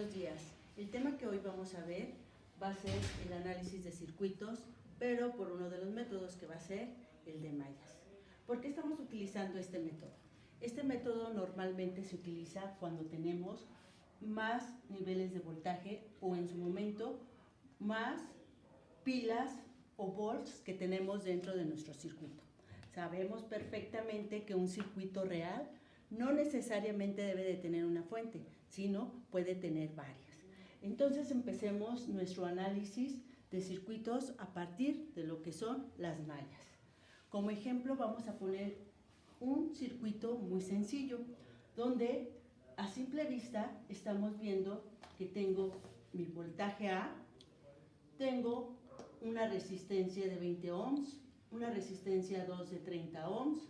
buenos días. El tema que hoy vamos a ver va a ser el análisis de circuitos, pero por uno de los métodos que va a ser el de mallas. ¿Por qué estamos utilizando este método? Este método normalmente se utiliza cuando tenemos más niveles de voltaje o en su momento más pilas o volts que tenemos dentro de nuestro circuito. Sabemos perfectamente que un circuito real no necesariamente debe de tener una fuente, sino puede tener varias. Entonces empecemos nuestro análisis de circuitos a partir de lo que son las mallas. Como ejemplo vamos a poner un circuito muy sencillo, donde a simple vista estamos viendo que tengo mi voltaje A, tengo una resistencia de 20 ohms, una resistencia 2 de 30 ohms,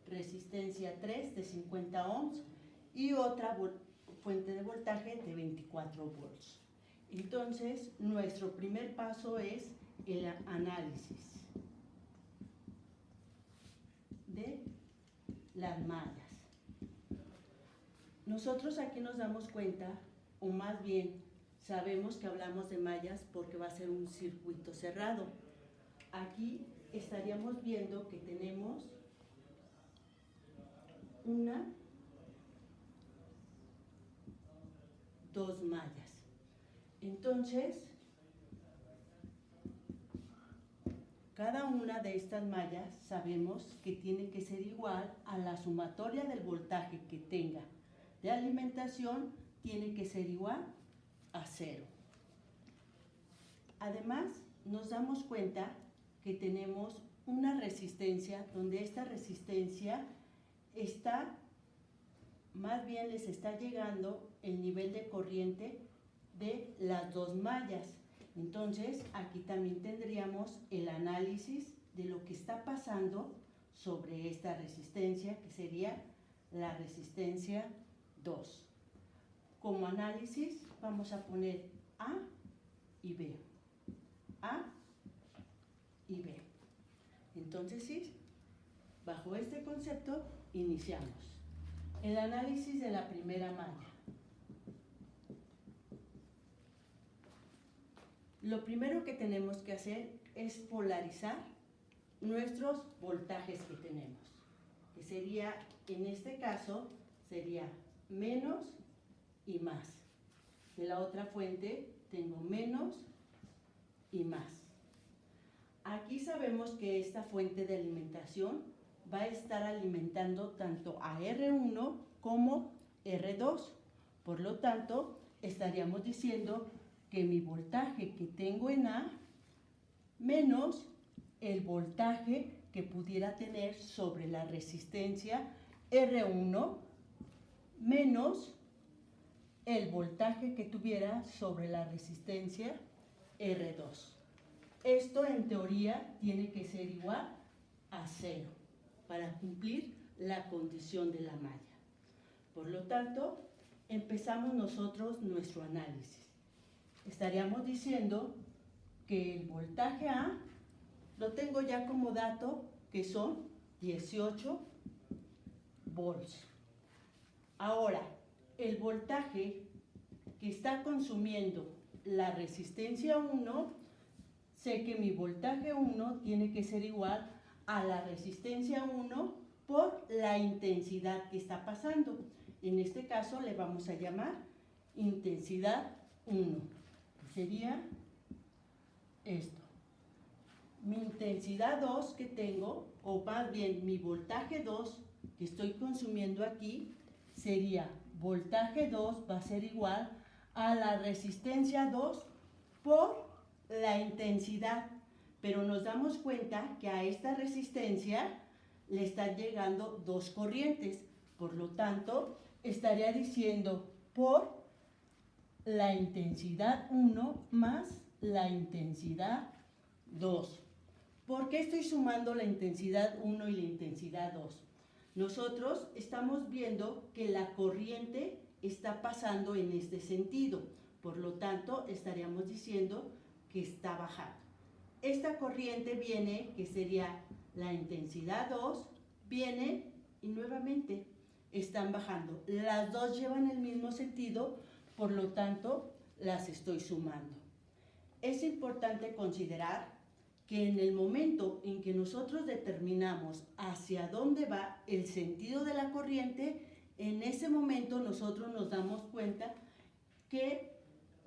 resistencia 3 de 50 ohms y otra fuente de voltaje de 24 volts. Entonces, nuestro primer paso es el análisis de las mallas. Nosotros aquí nos damos cuenta, o más bien sabemos que hablamos de mallas porque va a ser un circuito cerrado. Aquí estaríamos viendo que tenemos dos mallas. Entonces, cada una de estas mallas sabemos que tiene que ser igual a la sumatoria del voltaje que tenga de alimentación, tiene que ser igual a 0. Además, nos damos cuenta que tenemos una resistencia donde esta resistencia está, más bien les está llegando el nivel de corriente de las dos mallas. Entonces, aquí también tendríamos el análisis de lo que está pasando sobre esta resistencia, que sería la resistencia 2. Como análisis, vamos a poner A y B. A y B. Entonces, sí, bajo este concepto, iniciamos. El análisis de la primera malla. Lo primero que tenemos que hacer es polarizar nuestros voltajes que tenemos, que sería, en este caso, sería menos y más. De la otra fuente tengo menos y más. Aquí sabemos que esta fuente de alimentación va a estar alimentando tanto a R1 como R2. Por lo tanto, estaríamos diciendo que mi voltaje que tengo en A menos el voltaje que pudiera tener sobre la resistencia R1 menos el voltaje que tuviera sobre la resistencia R2. Esto en teoría tiene que ser igual a 0 para cumplir la condición de la malla. Por lo tanto, empezamos nosotros nuestro análisis. Estaríamos diciendo que el voltaje A lo tengo ya como dato, que son 18 volts. Ahora, el voltaje que está consumiendo la resistencia 1, sé que mi voltaje 1 tiene que ser igual a la resistencia 1 por la intensidad que está pasando. En este caso le vamos a llamar intensidad 1. Sería esto. Mi intensidad 2 que tengo, o más bien mi voltaje 2 que estoy consumiendo aquí, sería voltaje 2 va a ser igual a la resistencia 2 por la intensidad. Pero nos damos cuenta que a esta resistencia le están llegando dos corrientes. Por lo tanto, estaría diciendo por la intensidad 1 más la intensidad 2. ¿Por qué estoy sumando la intensidad 1 y la intensidad 2? Nosotros estamos viendo que la corriente está pasando en este sentido. Por lo tanto, estaríamos diciendo que está bajando. Esta corriente viene, que sería la intensidad 2, viene y nuevamente están bajando. Las dos llevan el mismo sentido por lo tanto las estoy sumando. Es importante considerar que en el momento en que nosotros determinamos hacia dónde va el sentido de la corriente, en ese momento nosotros nos damos cuenta que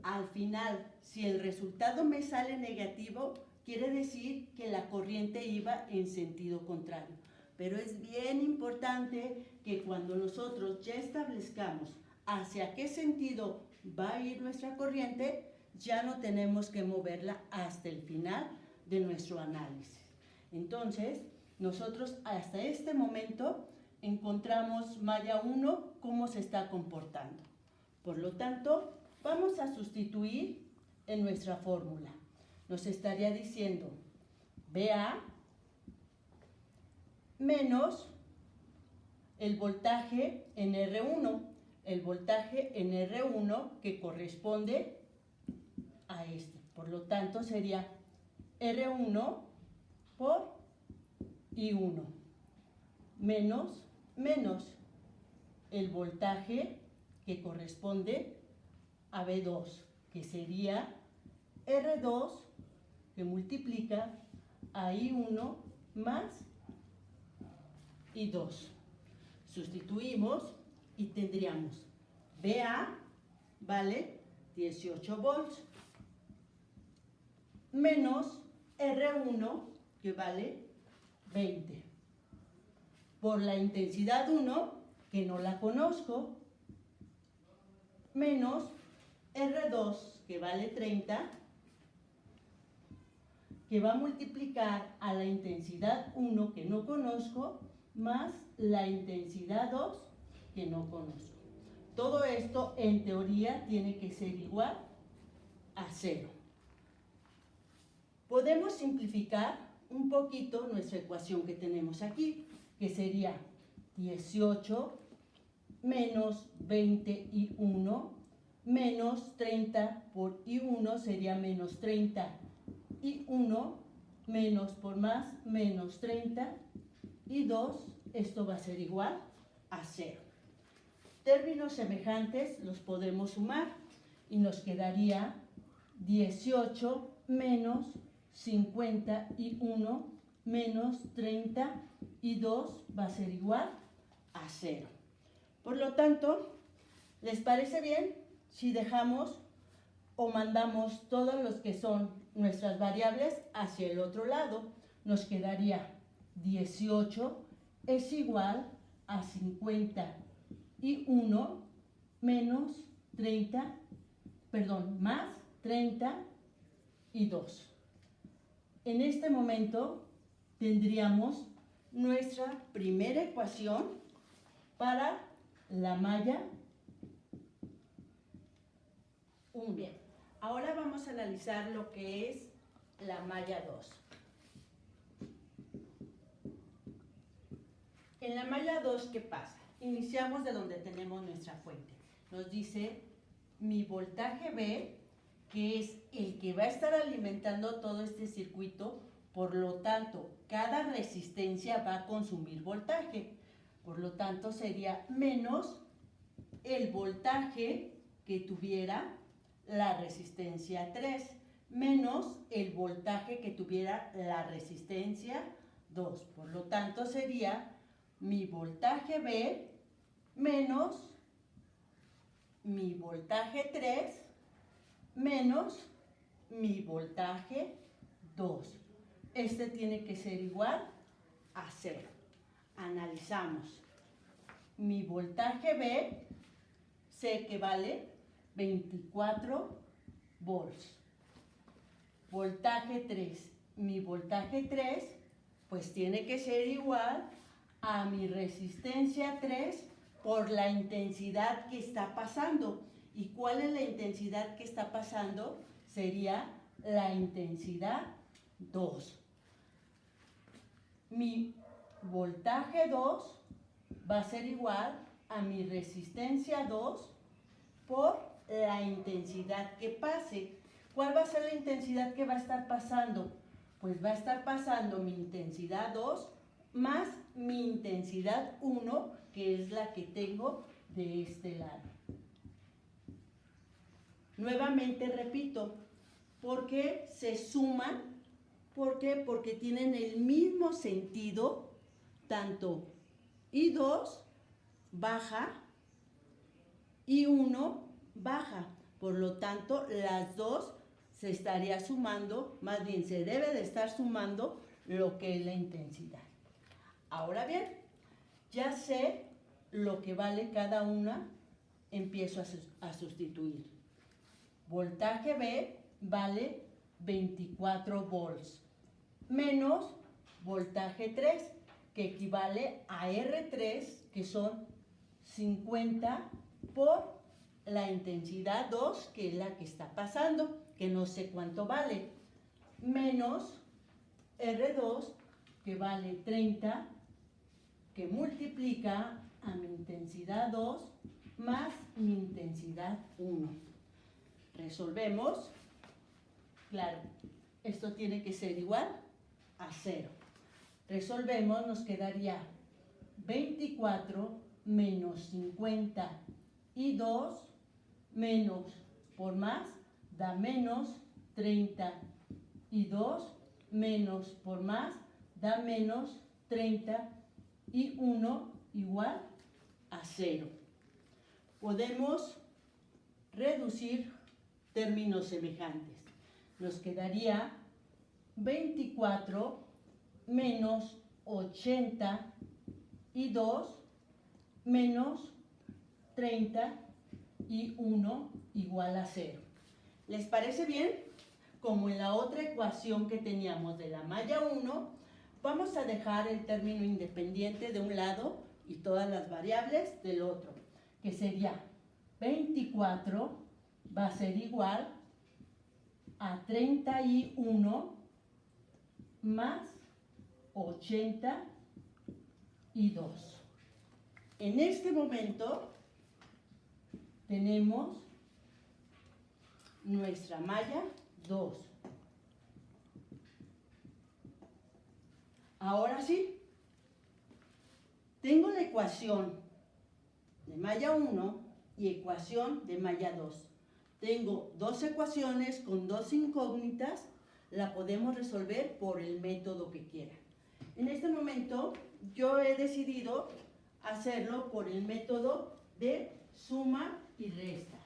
al final, si el resultado me sale negativo, quiere decir que la corriente iba en sentido contrario. Pero es bien importante que cuando nosotros ya establezcamos hacia qué sentido va a ir nuestra corriente, ya no tenemos que moverla hasta el final de nuestro análisis. Entonces, nosotros hasta este momento encontramos malla 1 cómo se está comportando. Por lo tanto, vamos a sustituir en nuestra fórmula. Nos estaría diciendo BA menos el voltaje en R1. El voltaje en R1 que corresponde a este. Por lo tanto, sería R1 por I1 menos el voltaje que corresponde a B2, que sería R2 que multiplica a I1 más I2. Sustituimos y tendríamos BA vale 18 volts menos R1 que vale 20. Por la intensidad 1, que no la conozco, menos R2 que vale 30, que va a multiplicar a la intensidad 1 que no conozco, más la intensidad 2 que no conozco. Todo esto en teoría tiene que ser igual a 0. Podemos simplificar un poquito nuestra ecuación que tenemos aquí, que sería 18 menos 20 I1 menos 30 por I1 sería menos 30 I1 menos por más menos 30 I2, esto va a ser igual a 0. Términos semejantes los podemos sumar y nos quedaría 18 menos 50 I1 menos 30 I2 va a ser igual a 0. Por lo tanto, ¿les parece bien si dejamos o mandamos todos los que son nuestras variables hacia el otro lado? Nos quedaría 18 es igual a 50 I1 menos 30, más 30 I2. En este momento tendríamos nuestra primera ecuación para la malla 1. Bien, ahora vamos a analizar lo que es la malla 2. En la malla 2, ¿qué pasa? Iniciamos de donde tenemos nuestra fuente. Nos dice mi voltaje B, que es el que va a estar alimentando todo este circuito, por lo tanto, cada resistencia va a consumir voltaje. Por lo tanto, sería menos el voltaje que tuviera la resistencia 3, menos el voltaje que tuviera la resistencia 2. Por lo tanto, sería mi voltaje B menos mi voltaje 3 menos mi voltaje 2. Este tiene que ser igual a 0. Analizamos. Mi voltaje B sé que vale 24 volts. Voltaje 3. Mi voltaje 3 pues tiene que ser igual a mi resistencia 3 por la intensidad que está pasando. ¿Y cuál es la intensidad que está pasando? Sería la intensidad 2. Mi voltaje 2 va a ser igual a mi resistencia 2 por la intensidad que pase. ¿Cuál va a ser la intensidad que va a estar pasando? Pues va a estar pasando mi intensidad 2 más mi intensidad 1, que es la que tengo de este lado. Nuevamente repito, ¿por qué se suman? ¿Por qué? Porque tienen el mismo sentido, tanto I2 baja, I1 baja. Por lo tanto, las dos se estaría sumando, más bien se debe de estar sumando lo que es la intensidad. Ahora bien, ya sé lo que vale cada una, empiezo a sustituir. Voltaje B vale 24 volts, menos voltaje 3, que equivale a R3, que son 50 por la intensidad 2, que es la que está pasando, que no sé cuánto vale, menos R2, que vale 30, que multiplica a mi intensidad 2 más mi intensidad 1. Resolvemos. Claro, esto tiene que ser igual a 0. Resolvemos, nos quedaría 24 menos 50 y 2 menos por más da menos 32 menos por más da menos 31 igual a 0. Podemos reducir términos semejantes. Nos quedaría 24 menos 82 menos 31 igual a 0. ¿Les parece bien? Como en la otra ecuación que teníamos de la malla 1, vamos a dejar el término independiente de un lado y todas las variables del otro, que sería 24 va a ser igual a 31 más 82. En este momento tenemos nuestra malla 2. Ahora sí, tengo la ecuación de malla 1 y ecuación de malla 2. Tengo dos ecuaciones con dos incógnitas, la podemos resolver por el método que quieran. En este momento yo he decidido hacerlo por el método de suma y resta.